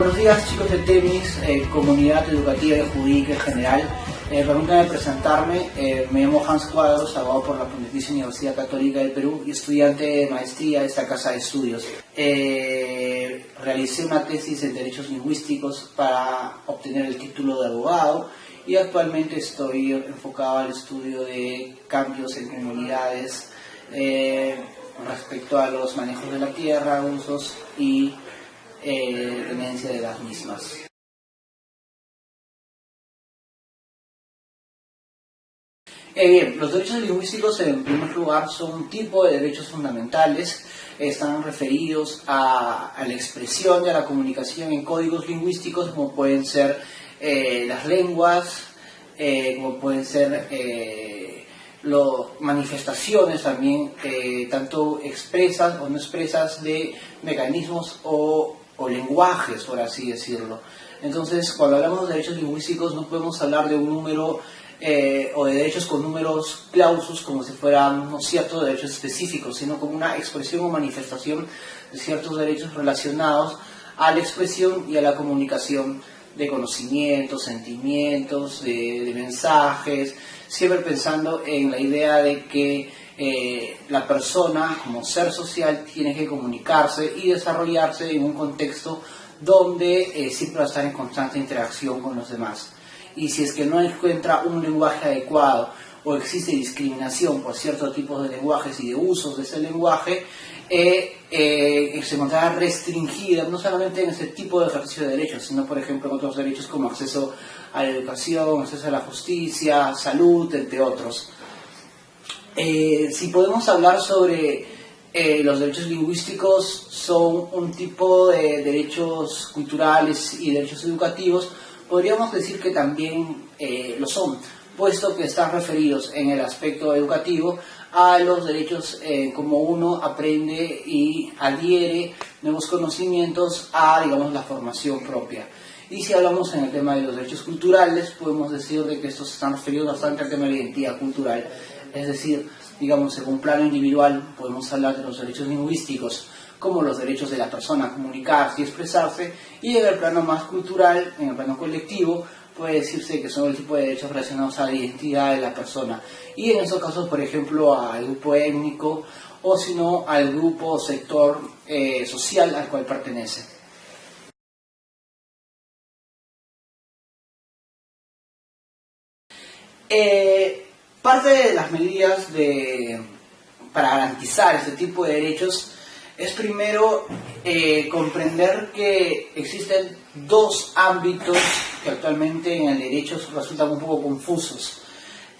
Buenos días, chicos de TEMIS, comunidad educativa y jurídica en general. Permítanme presentarme. Me llamo Hans Cuadros, abogado por la Pontificia Universidad Católica del Perú y estudiante de maestría de esta casa de estudios. Realicé una tesis en Derechos Lingüísticos para obtener el título de abogado y actualmente estoy enfocado al estudio de cambios en comunidades respecto a los manejos de la tierra, usos y tenencia de las mismas. Bien, los derechos lingüísticos en primer lugar son un tipo de derechos fundamentales, están referidos a la expresión y a la comunicación en códigos lingüísticos como pueden ser las lenguas, como pueden ser manifestaciones también, tanto expresas o no expresas de mecanismos o lenguajes, por así decirlo. Entonces, cuando hablamos de derechos lingüísticos no podemos hablar de un número o de derechos con números clausus como si fueran unos ciertos derechos específicos, sino como una expresión o manifestación de ciertos derechos relacionados a la expresión y a la comunicación de conocimientos, sentimientos, de mensajes, siempre pensando en la idea de que la persona como ser social tiene que comunicarse y desarrollarse en un contexto donde siempre va a estar en constante interacción con los demás. Y si es que no encuentra un lenguaje adecuado o existe discriminación por ciertos tipos de lenguajes y de usos de ese lenguaje, se encontrará restringida no solamente en ese tipo de ejercicio de derechos, sino por ejemplo en otros derechos como acceso a la educación, acceso a la justicia, salud, entre otros. Si podemos hablar sobre los derechos lingüísticos, son un tipo de derechos culturales y derechos educativos, podríamos decir que también lo son, puesto que están referidos en el aspecto educativo a los derechos como uno aprende y adhiere nuevos conocimientos a, digamos, la formación propia. Y si hablamos en el tema de los derechos culturales, podemos decir de que estos están referidos bastante al tema de la identidad cultural, es decir, digamos, en un plano individual podemos hablar de los derechos lingüísticos como los derechos de la persona a comunicarse y expresarse, y en el plano más cultural, en el plano colectivo, puede decirse que son el tipo de derechos relacionados a la identidad de la persona, y en esos casos, por ejemplo, al grupo étnico, o si no, al grupo o sector social al cual pertenece. Parte de las medidas para garantizar este tipo de derechos es primero comprender que existen dos ámbitos que actualmente en el derecho resultan un poco confusos.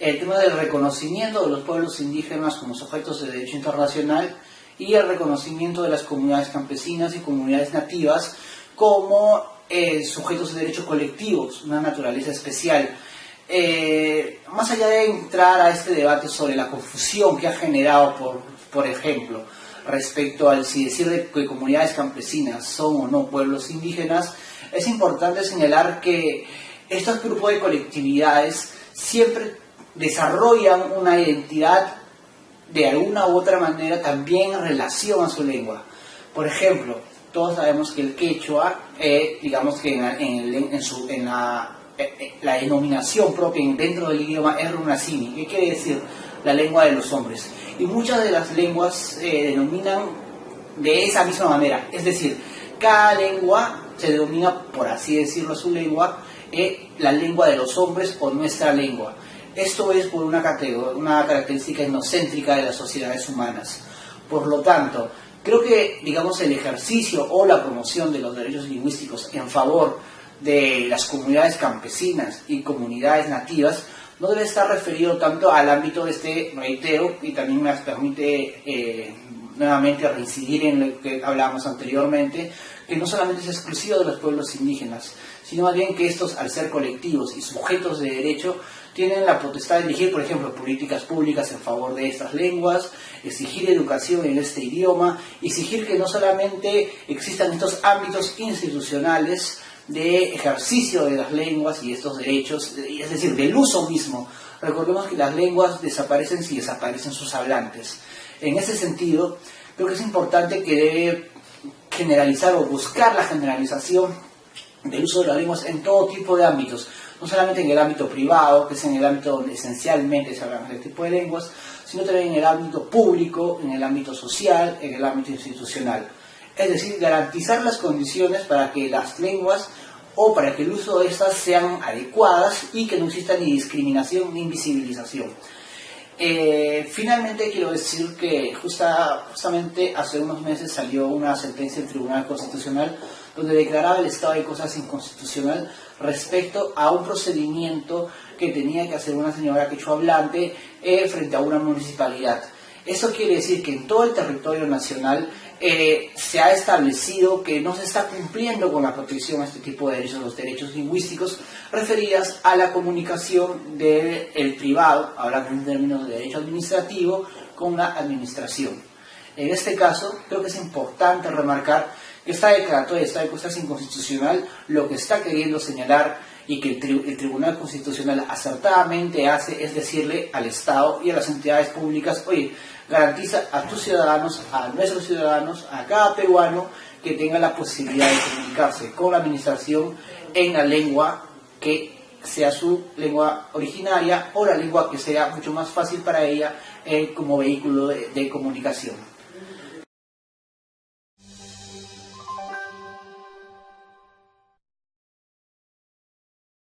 El tema del reconocimiento de los pueblos indígenas como sujetos de derecho internacional y el reconocimiento de las comunidades campesinas y comunidades nativas como sujetos de derecho colectivos, una naturaleza especial. Más allá de entrar a este debate sobre la confusión que ha generado, por ejemplo, respecto al si decir que comunidades campesinas son o no pueblos indígenas, es importante señalar que estos grupos de colectividades siempre desarrollan una identidad de alguna u otra manera también en relación a su lengua. Por ejemplo, todos sabemos que el quechua, digamos que la denominación propia dentro del idioma es runasimi, que quiere decir la lengua de los hombres. Y muchas de las lenguas se denominan de esa misma manera, es decir, cada lengua se denomina, por así decirlo, su lengua, la lengua de los hombres o nuestra lengua. Esto es por una característica etnocéntrica de las sociedades humanas. Por lo tanto, creo que, digamos, el ejercicio o la promoción de los derechos lingüísticos en favor de las comunidades campesinas y comunidades nativas no debe estar referido tanto al ámbito de este reitero, y también me permite nuevamente reincidir en lo que hablábamos anteriormente, que no solamente es exclusivo de los pueblos indígenas, sino más bien que estos, al ser colectivos y sujetos de derecho, tienen la potestad de elegir, por ejemplo, políticas públicas en favor de estas lenguas, exigir educación en este idioma, exigir que no solamente existan estos ámbitos institucionales de ejercicio de las lenguas y estos derechos, es decir, del uso mismo. Recordemos que las lenguas desaparecen si desaparecen sus hablantes. En ese sentido, creo que es importante que debe generalizar o buscar la generalización del uso de las lenguas en todo tipo de ámbitos, no solamente en el ámbito privado, que es en el ámbito donde esencialmente se hablan de este tipo de lenguas, sino también en el ámbito público, en el ámbito social, en el ámbito institucional. Es decir, garantizar las condiciones para que las lenguas o para que el uso de estas sean adecuadas y que no exista ni discriminación ni invisibilización. Finalmente quiero decir que justamente hace unos meses salió una sentencia del Tribunal Constitucional donde declaraba el estado de cosas inconstitucional respecto a un procedimiento que tenía que hacer una señora quechohablante frente a una municipalidad. Eso quiere decir que en todo el territorio nacional se ha establecido que no se está cumpliendo con la protección a este tipo de derechos, los derechos lingüísticos referidas a la comunicación del privado, hablando en términos de derecho administrativo, con la administración. En este caso, creo que es importante remarcar que esta declaratoria de estado de cosas inconstitucional lo que está queriendo señalar y que el Tribunal Constitucional acertadamente hace es decirle al Estado y a las entidades públicas, oye, garantiza a tus ciudadanos, a nuestros ciudadanos, a cada peruano que tenga la posibilidad de comunicarse con la administración en la lengua que sea su lengua originaria o la lengua que sea mucho más fácil para ella como vehículo de comunicación.